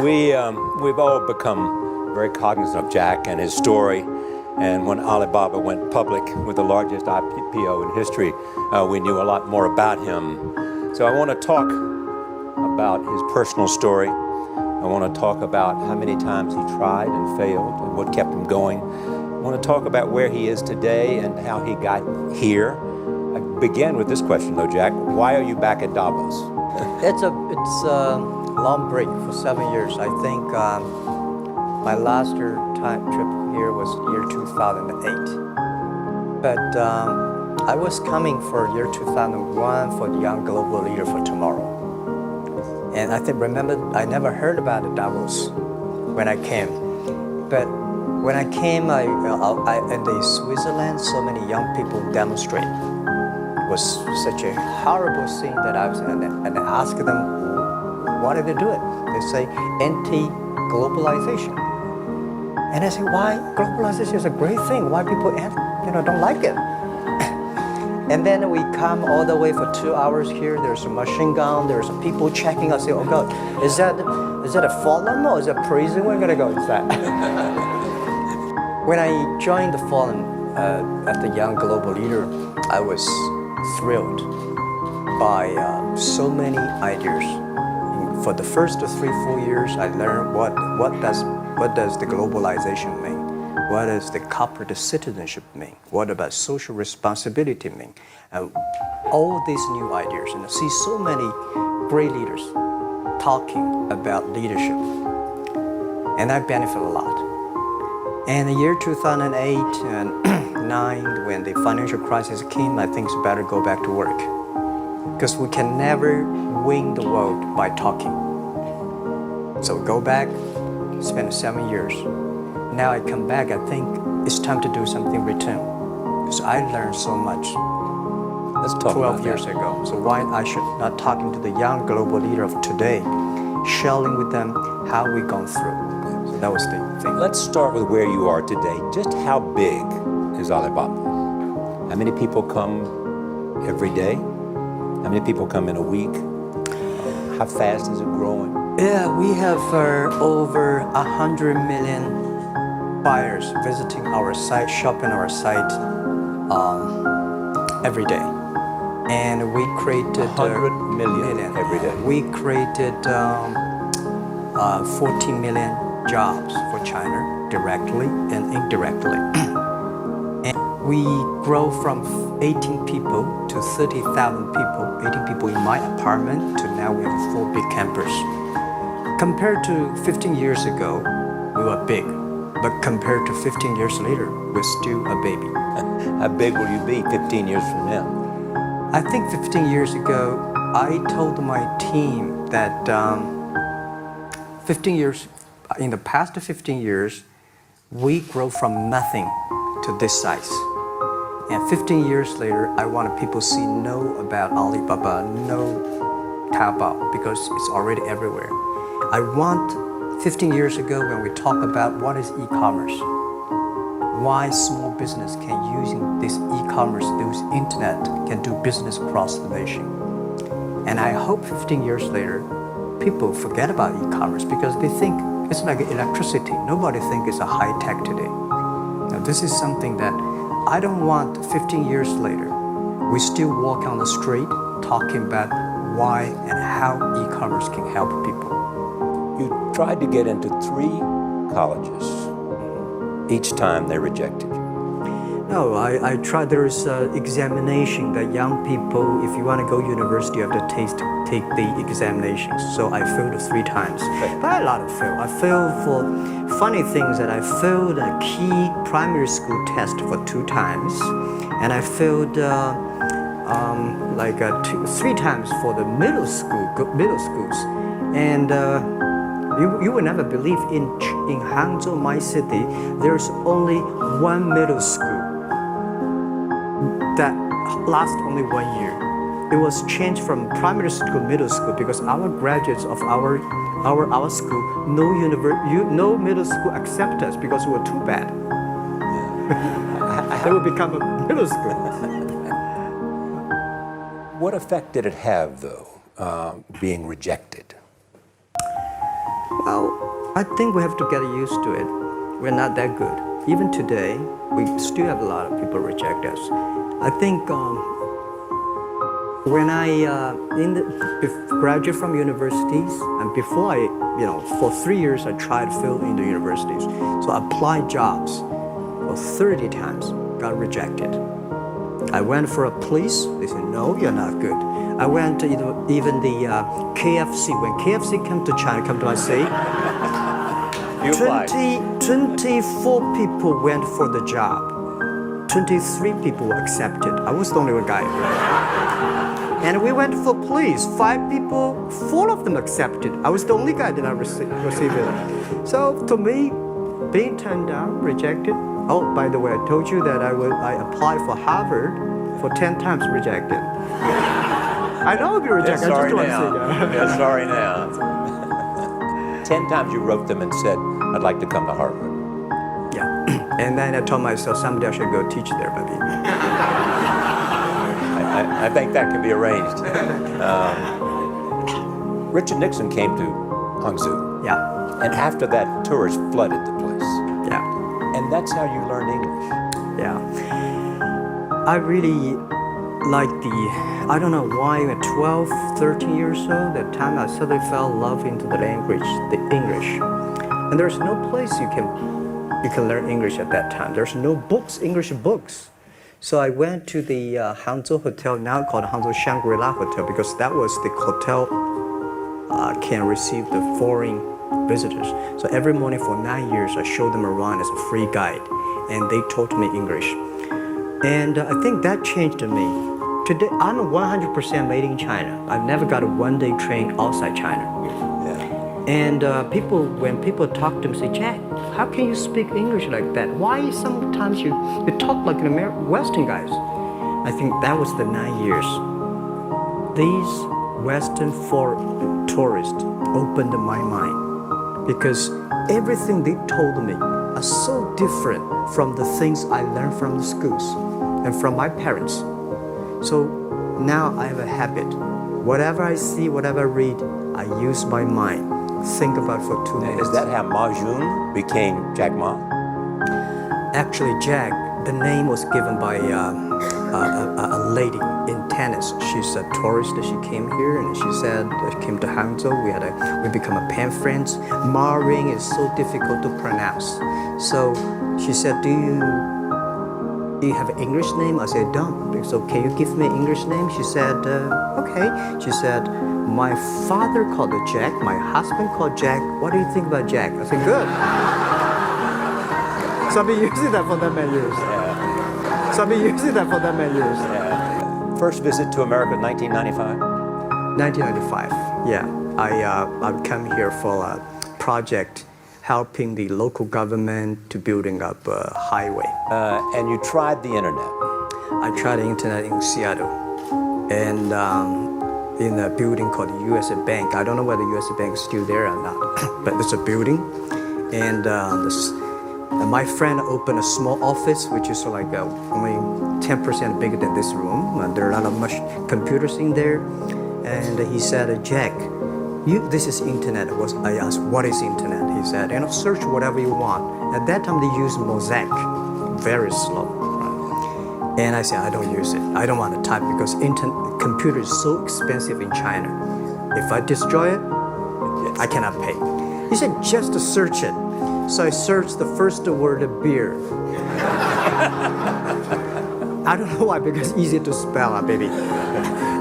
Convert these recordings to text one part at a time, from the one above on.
We've all become very cognizant of Jack and his story. And when Alibaba went public with the largest IPO in history, we knew a lot more about him. So I want to talk about his personal story. I want to talk about how many times he tried and failed and what kept him going. I want to talk about where he is today and how he got here. I begin with this question though, Jack. Why are you back at Davos? It's a long break for 7 years. I think my last trip here was year 2008. But I was coming for year 2001 for the Young Global Leader for Tomorrow. And I remember I never heard about the Davos when I came. But when I came, in the Switzerland, so many young people demonstrate. It was such a horrible scene that I was, and I asked them, why did they do it? They say anti-globalization. And I say, why? Globalization is a great thing. Why people don't like it? And then we come all the way for 2 hours here. There's a machine gun. There's people checking us. Say, oh God, is that a forum or is it prison? We're gonna go inside. When I joined the forum as the Young Global Leader, I was thrilled by so many ideas. For the first 3-4 years, I learned what does the globalization mean? What does the corporate citizenship mean? What about social responsibility mean? All these new ideas, and I see so many great leaders talking about leadership, and I benefit a lot. And in the year 2008 and 9, when the financial crisis came, I think it's better go back to work, because we can never win the world by talking. So go back, spend 7 years. Now I come back, I think it's time to do something return. Because I learned so much. Let's talk 12 years ago. So why I should not talking to the young global leader of today, sharing with them how we've gone through. So that was the thing. Let's start with where you are today. Just how big is Alibaba? How many people come every day? How many people come in a week? How fast is it growing? Yeah, we have over 100 million buyers visiting our site, shopping our site every day. And we created 100 million every day. We created 14 million jobs for China directly and indirectly. And we grow from 18 people to 30,000 people, 18 people in my apartment, to now we have 4 big campus. Compared to 15 years ago, we were big. But compared to 15 years later, we're still a baby. How big will you be 15 years from now? I think 15 years ago, I told my team that 15 years, in the past 15 years, we grow from nothing to this size. And 15 years later, I want people to know about Alibaba, know Taobao, because it's already everywhere. I want 15 years ago when we talk about what is e-commerce, why small business can using this e-commerce, use internet, can do business across the nation. And I hope 15 years later, people forget about e-commerce because they think it's like electricity. Nobody thinks it's a high tech today. Now this is something that I don't want 15 years later, we still walk on the street talking about why and how e-commerce can help people. You tried to get into 3 colleges. Each time they rejected you. No, I tried. There is an examination that young people, if you want to go to university, you have to take the examinations. So I failed 3 times. But a lot of fail. I failed for funny things that I failed a key primary school test for 2 times. And I failed 3 times for the middle schools. And you will never believe in Hangzhou, my city, there's only 1 middle school that lasts only 1 year. It was changed from primary school to middle school because our graduates of our school, no middle school accept us because we were too bad. They will become a middle school. What effect did it have, though, being rejected? Well, I think we have to get used to it. We're not that good. Even today, we still have a lot of people reject us. I think when I graduate from universities, and before for 3 years I tried to fill in the universities. So I applied jobs for 30 times, got rejected. I went for a police, they said, no, you're not good. I went to even the KFC. When KFC came to China, come to my city, 24 people went for the job. 23 people were accepted. I was the only one guy. And we went for police. 5 people, 4 of them accepted. I was the only guy that I received it. So to me, being turned down, rejected. Oh, by the way, I told you that I applied for Harvard for 10 times, rejected. I know I'll be rejected. Yeah, I just want to say that. Yeah, sorry now. 10 times you wrote them and said, I'd like to come to Harvard. Yeah. And then I told myself someday I should go teach there, maybe. I think that can be arranged. Richard Nixon came to Hangzhou. Yeah. And after that, tourists flooded the place. Yeah. And that's how you learned English. Yeah. I really like I don't know why, at 12, 13 years old, that time I suddenly fell in love into the language, the English. And there's no place you can learn English at that time. There's no books, English books. So I went to the Hangzhou Hotel, now called Hangzhou Shangri-La Hotel, because that was the hotel can receive the foreign visitors. So every morning for 9 years, I showed them around as a free guide, and they taught me English. And I think that changed me. Today, I'm 100% made in China. I've never got a one-day train outside China. Yeah. And when people talk to me, say, Jack, how can you speak English like that? Why sometimes you talk like an Western guys? I think that was the 9 years. These Western tourists opened my mind, because everything they told me are so different from the things I learned from the schools and from my parents. So now I have a habit. Whatever I see, whatever I read, I use my mind. Think about it for 2 minutes. Is that how Ma Jun became Jack Ma? Actually, Jack, the name was given by a lady in tennis. She's a tourist. She came here and she said, she came to Hangzhou. We become a pen friends. Ma Ring is so difficult to pronounce. So she said, do you have an English name? I said, don't. So can you give me an English name? She said, okay. She said, my father called it Jack, my husband called Jack. What do you think about Jack? I said, good. So I've been using that for that many years. Yeah. So I've been using that for that many years. Yeah. First visit to America, 1995? 1995, yeah. I've come here for a project helping the local government to building up a highway. And you tried the internet. I tried the internet in Seattle, and in a building called the U.S. Bank. I don't know whether the U.S. Bank is still there or not, but it's a building. And my friend opened a small office, which is like only 10% bigger than this room. And there are a lot of computers in there. And he said, Jack, this is internet. I asked, what is internet? He said, search whatever you want. At that time, they used Mosaic, very slow. And I said, I don't use it. I don't want to type because computer is so expensive in China. If I destroy it, I cannot pay. He said, just to search it. So I searched the first word, beer. I don't know why, because it's easy to spell, baby.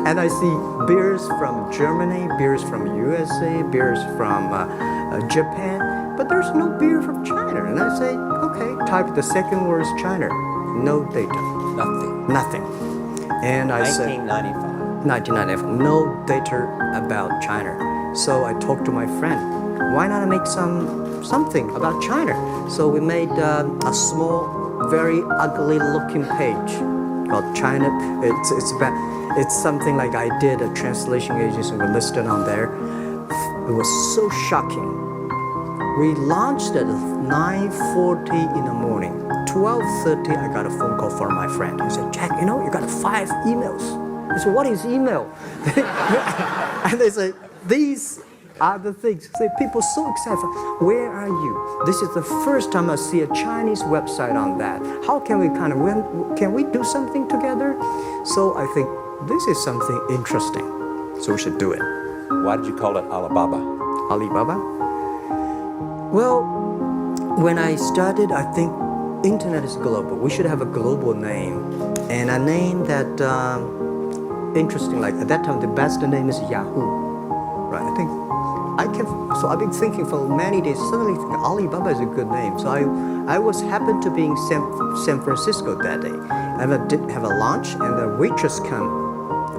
And I see beers from Germany, beers from USA, beers from Japan, but there's no beer from China. And I say, okay, type the second word is China. No data. Nothing. And I said, 1995, no data about China. So I talked to my friend, why not make something about China? So we made a small, very ugly looking page called China. It's something like I did a translation agency, we listed on there. It was so shocking. We launched at 9:40 in the morning. 12:30, I got a phone call from my friend. He said, Jack, you got 5 emails. I said, what is email? And they said, these other things. So people so excited. Where are you? This is the first time I see a Chinese website on that. How can we can we do something together? So I think this is something interesting. So we should do it. Why did you call it Alibaba? Alibaba? Well, when I started, I think internet is global. We should have a global name, and a name that interesting. Like at that time, the best name is Yahoo, right? I think I can. So I've been thinking for many days. Suddenly, Alibaba is a good name. So I was happened to be in San Francisco that day. I did have a lunch, and the waitress come.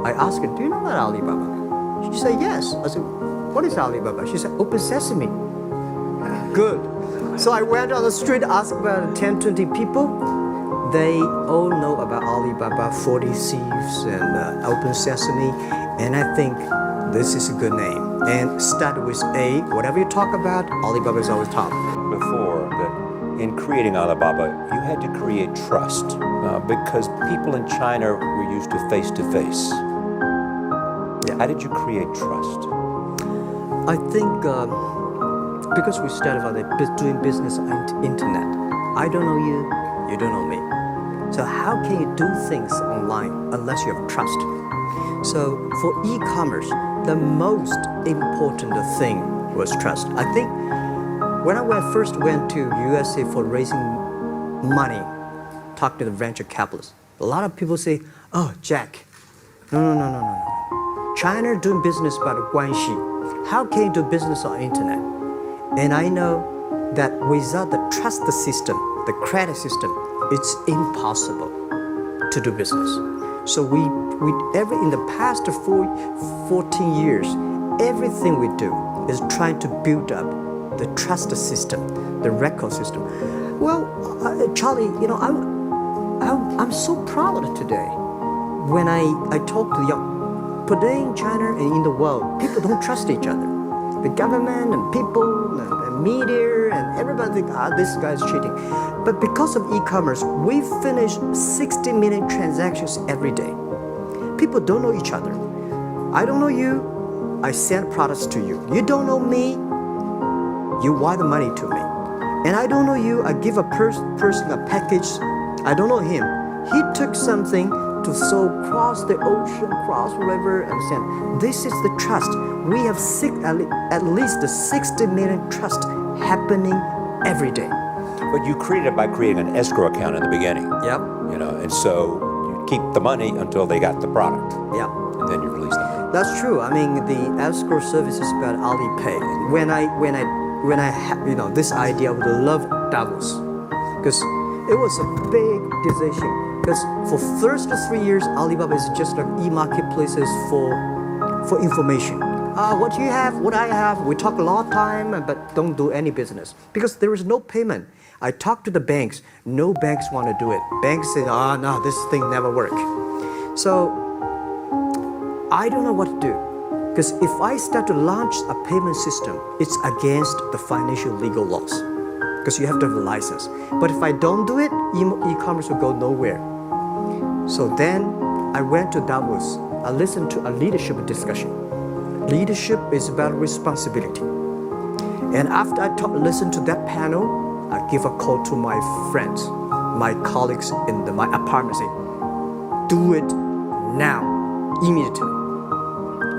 I asked her, "Do you know about Alibaba?" She said, "Yes." I said, "What is Alibaba?" She said, "Open Sesame." Good. So I went on the street, asked about 10, 20 people. They all know about Alibaba, 40 Thieves, and Open Sesame. And I think this is a good name. And start with A. Whatever you talk about, Alibaba is always top. Before that, in creating Alibaba, you had to create trust because people in China were used to face. Yeah. How did you create trust? I think because we started doing business on the internet. I don't know you, you don't know me. So how can you do things online unless you have trust? So for e-commerce, the most important thing was trust. I think when I first went to USA for raising money, talk to the venture capitalists, a lot of people say, "Oh, Jack, no. China doing business by the guanxi. How can you do business on internet?" And I know that without the trust system, the credit system, it's impossible to do business. So in the past 14 years, everything we do is trying to build up the trust system, the record system. Well, Charlie, I'm so proud today when I talk to young. Today in China and in the world, people don't trust each other. The government and people and the media and everybody think, this guy's cheating. But because of e-commerce, we finish 60 million transactions every day. People don't know each other. I don't know you, I send products to you. You don't know me, you wire the money to me. And I don't know you, I give a person a package, I don't know him. He took something to cross the ocean, cross river, and send. This is the trust. We have at least 60 million trust happening every day. But you created it by creating an escrow account in the beginning. Yep. And so you keep the money until they got the product. Yep. And then you release the money. That's true. I mean, the escrow service is about Alipay. When I had this idea, I would love Davos because it was a big decision. Because for first 3 years, Alibaba is just like e-marketplaces for information. What you have, what I have, we talk a lot of time, but don't do any business. Because there is no payment. I talk to the banks, no banks want to do it. Banks say, no, this thing never work. So I don't know what to do. Because if I start to launch a payment system, it's against the financial legal laws. Because you have to have a license. But if I don't do it, e-commerce will go nowhere. So then I went to Davos. I listened to a leadership discussion. Leadership is about responsibility. And after I listened to that panel, I give a call to my friends, my colleagues in my apartment, say, do it now, immediately.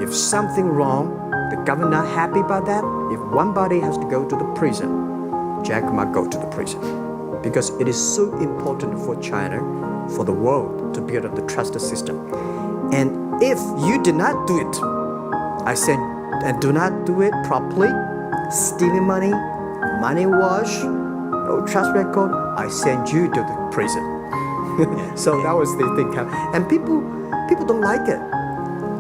If something wrong, the government not happy about that, if one body has to go to the prison, Jack might go to the prison. Because it is so important for China, for the world, to build up the trust system. And if you did not do it, I said, and do not do it properly, stealing money wash, no trust record, I send you to the prison. So that was the thing. And people don't like it.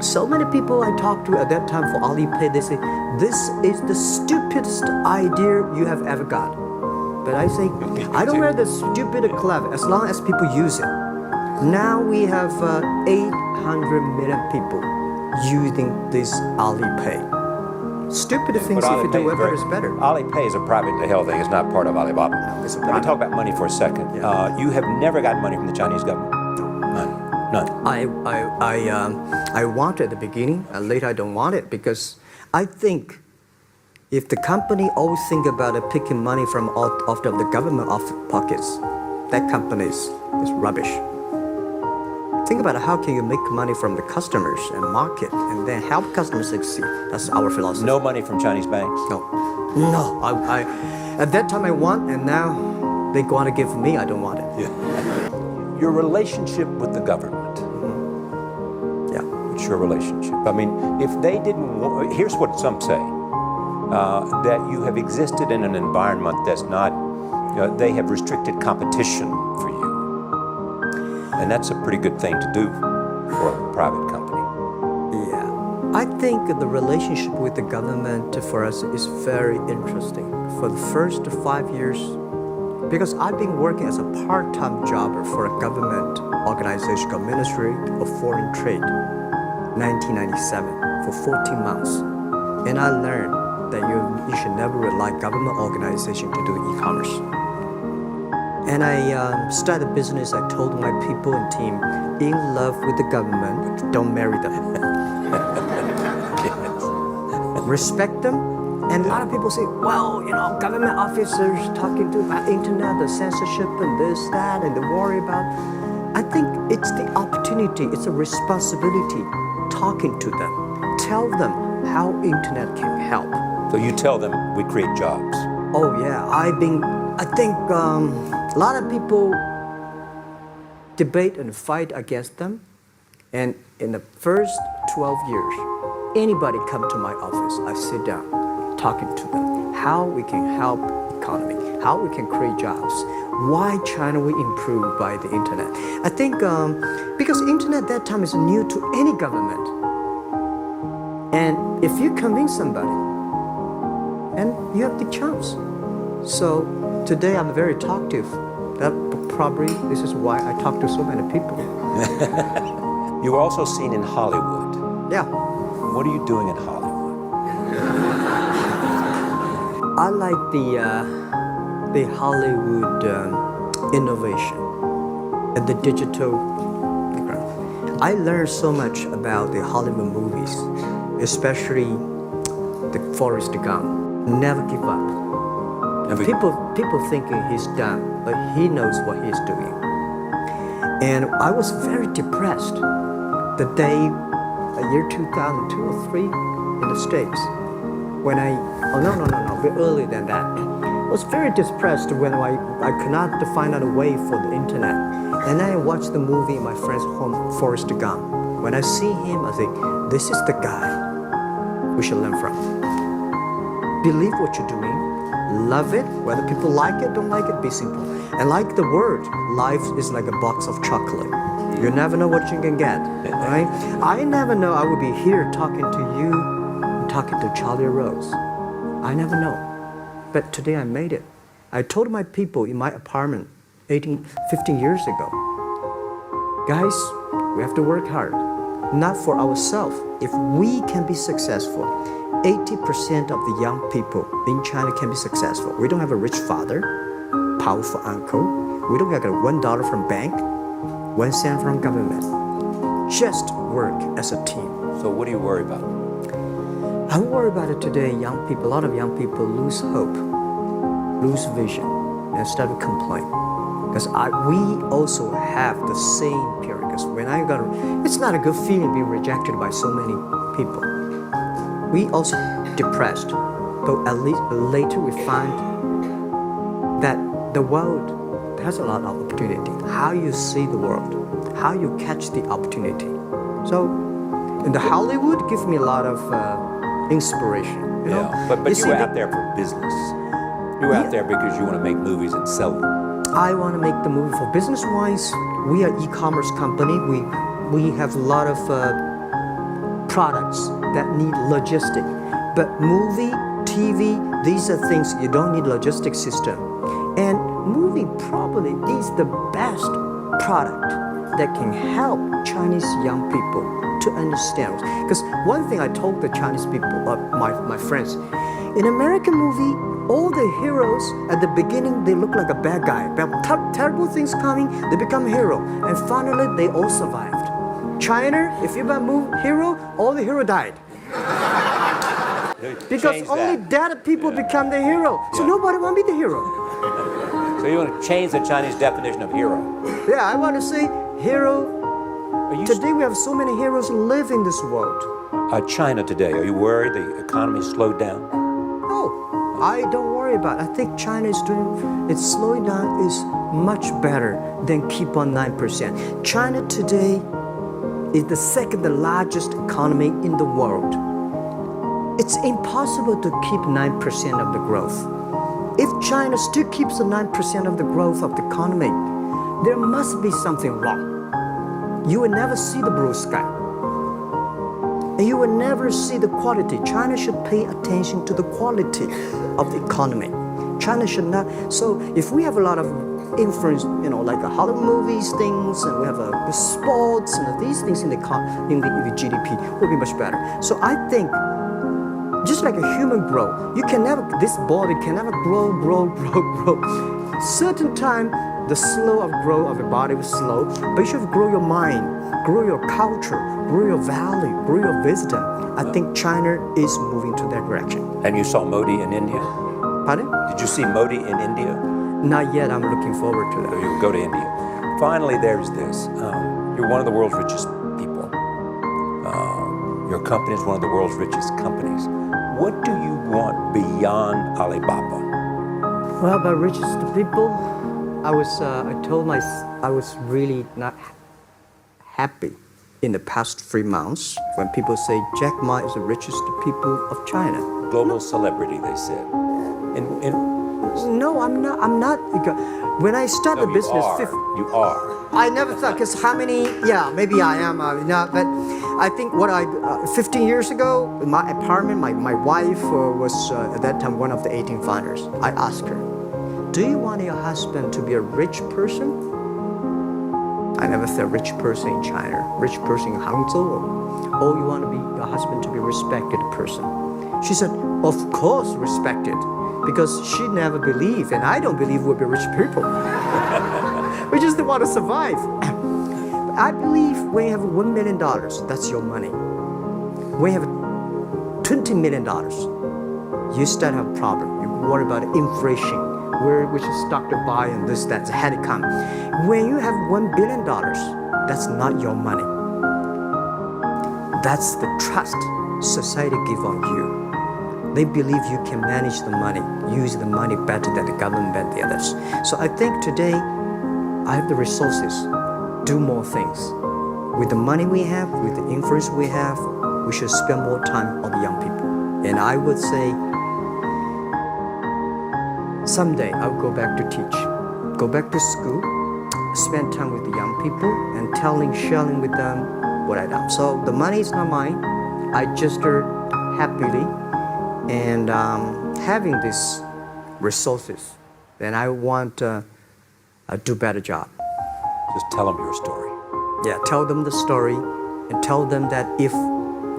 So many people I talked to at that time for Alipay, they say, this is the stupidest idea you have ever got. But I say, I don't wear the stupid or clever, as long as people use it. Now we have 800 million people using this Alipay. Stupid things if you do whatever is better. Alipay is a privately held thing. It's not part of Alibaba. No, it's a Let me talk about money for a second. Yeah. You have never gotten money from the Chinese government? None. I want it at the beginning, and later I don't want it because I think If the company always think about picking money from out of the government pockets, that company is rubbish. Think about how can you make money from the customers and market and then help customers succeed. That's our philosophy. No money from Chinese banks? No. I at that time I want, and now they want to give me, I don't want it. Yeah. Your relationship with the government. Yeah. It's your relationship. I mean, if they didn't, here's what some say, that you have existed in an environment that's not, they have restricted competition for you. And that's a pretty good thing to do for a private company. Yeah. I think the relationship with the government for us is very interesting. For the first 5 years, because I've been working as a part-time jobber for a government organization called Ministry of Foreign Trade, 1997, for 14 months. And I learned that you should never rely on government organization to do e-commerce. And I started a business. I told my people and team, in love with the government, don't marry them. Respect them. And a lot of people say, well, government officers talking about internet, the censorship and this, that, and they worry about. I think it's the opportunity, it's a responsibility talking to them. Tell them how internet can help. So you tell them we create jobs. Oh yeah, I think a lot of people debate and fight against them. And in the first 12 years, anybody come to my office, I sit down, talking to them, how we can help economy, how we can create jobs, why China will improve by the internet. I think because internet at that time is new to any government. And if you convince somebody, and you have the chance. So today I'm very talkative. That probably this is why I talk to so many people. You were also seen in Hollywood. Yeah. What are you doing in Hollywood? I like the Hollywood innovation and the digital background. I learned so much about the Hollywood movies, especially the Forrest Gump. Never give up. People thinking he's done, but he knows what he's doing. And I was very depressed the day, year 2002 or 3 in the States. When a bit earlier than that. I was very depressed when I could not find out a way for the internet. And then I watched the movie in my friend's home, Forrest Gump. When I see him, I think, this is the guy we should learn from. Believe what you're doing, love it, whether people like it, don't like it, be simple. And like the word, life is like a box of chocolate. You never know what you can get, right? I never know I would be here talking to you, talking to Charlie Rose. I never know. But today I made it. I told my people in my apartment 15 years ago, guys, we have to work hard, not for ourselves. If we can be successful, 80% of the young people in China can be successful. We don't have a rich father, powerful uncle. We don't get $1 from bank, 1 cent from government. Just work as a team. So what do you worry about? I worry about it today. Young people, a lot of young people lose hope, lose vision, and start to complain. Because we also have the same period. Because when it's not a good feeling being rejected by so many people. We also depressed, but at least later we find that the world has a lot of opportunity. How you see the world, how you catch the opportunity. So, in the Hollywood gives me a lot of inspiration. You know? But you were out there for business. You were out there because you want to make movies and sell them. I want to make the movie for business-wise. We are e-commerce company. We have a lot of products that need logistics. But movie, TV, these are things you don't need logistic system. And movie probably is the best product that can help Chinese young people to understand. Because one thing I told the Chinese people, my friends, in American movie, all the heroes at the beginning, they look like a bad guy. Terrible things coming, they become hero. And finally, they all survived. China, if you're a hero, all the hero died. Because Change only dead people become the hero. So Yeah. nobody want to be the hero. So you want to change the Chinese definition of hero? Yeah, I want to say hero. Are you Today we have so many heroes live in this world. China today? Are you worried the economy slowed down? No, I don't worry about it. I think China is doing, its slowing down is much better than keep on 9%. China today is the second largest economy in the world. It's impossible to keep 9% of the growth. If China still keeps the 9% of the growth of the economy, there must be something wrong. You will never see the blue sky. And you will never see the quality. China should pay attention to the quality of the economy. China should not. So if we have a lot of influence, like the Hollywood movies, things, and we have sports and these things in the GDP, will be much better. So I think, just like a human grow, this body can never grow. Certain time, the slow of growth of the body was slow, but you should grow your mind, grow your culture, grow your value, grow your wisdom. I think China is moving to that direction. And you saw Modi in India? Pardon? Did you see Modi in India? Not yet. I'm looking forward to So that. you go to India. Finally, there's this. You're one of the world's richest people. Your company is one of the world's richest companies. What do you want beyond Alibaba? Well, about richest people, I was really not happy in the past 3 months when people say Jack Ma is the richest people of China. Global celebrity, they said. No, I'm not. When I start the business, You are. I never thought, because how many, maybe I am, but I think 15 years ago, in my apartment, my wife was at that time one of the 18 founders. I asked her, do you want your husband to be a rich person? I never said rich person in China, rich person in Hangzhou, or you want your husband to be a respected person. She said, of course respected, because she never believed, and I don't believe we'll be rich people. We just want to survive. I believe when you have $1 million, that's your money. When you have $20 million, you start to have a problem. You worry about inflation, which is stock to buy and this, that's had to come. When you have $1 billion, that's not your money. That's the trust society give on you. They believe you can manage the money, use the money better than the government and the others. So I think today, I have the resources, do more things. With the money we have, with the influence we have, we should spend more time on the young people. And I would say, someday I'll go back to teach, go back to school, spend time with the young people, and sharing with them what I done. So the money is not mine. I just happily and having these resources, then I want to do better job. Just tell them your story. Yeah, tell them the story and tell them that if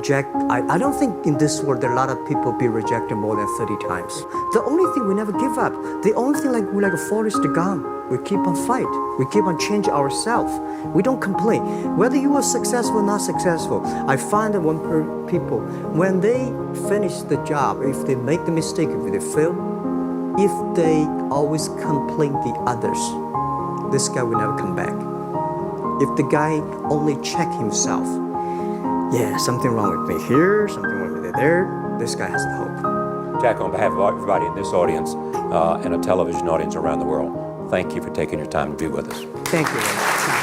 Jack, I don't think in this world there are a lot of people be rejected more than 30 times. The only thing we never give up, the only thing we're like a Forrest Gump, we keep on fight, we keep on change ourselves. We don't complain. Whether you are successful or not successful, I find that people, when they finish the job, if they make the mistake, if they fail, if they always complain the others, this guy will never come back. If the guy only check himself, something wrong with me here, something wrong with me there, this guy has the hope. Jack, on behalf of everybody in this audience and a television audience around the world, thank you for taking your time to be with us. Thank you.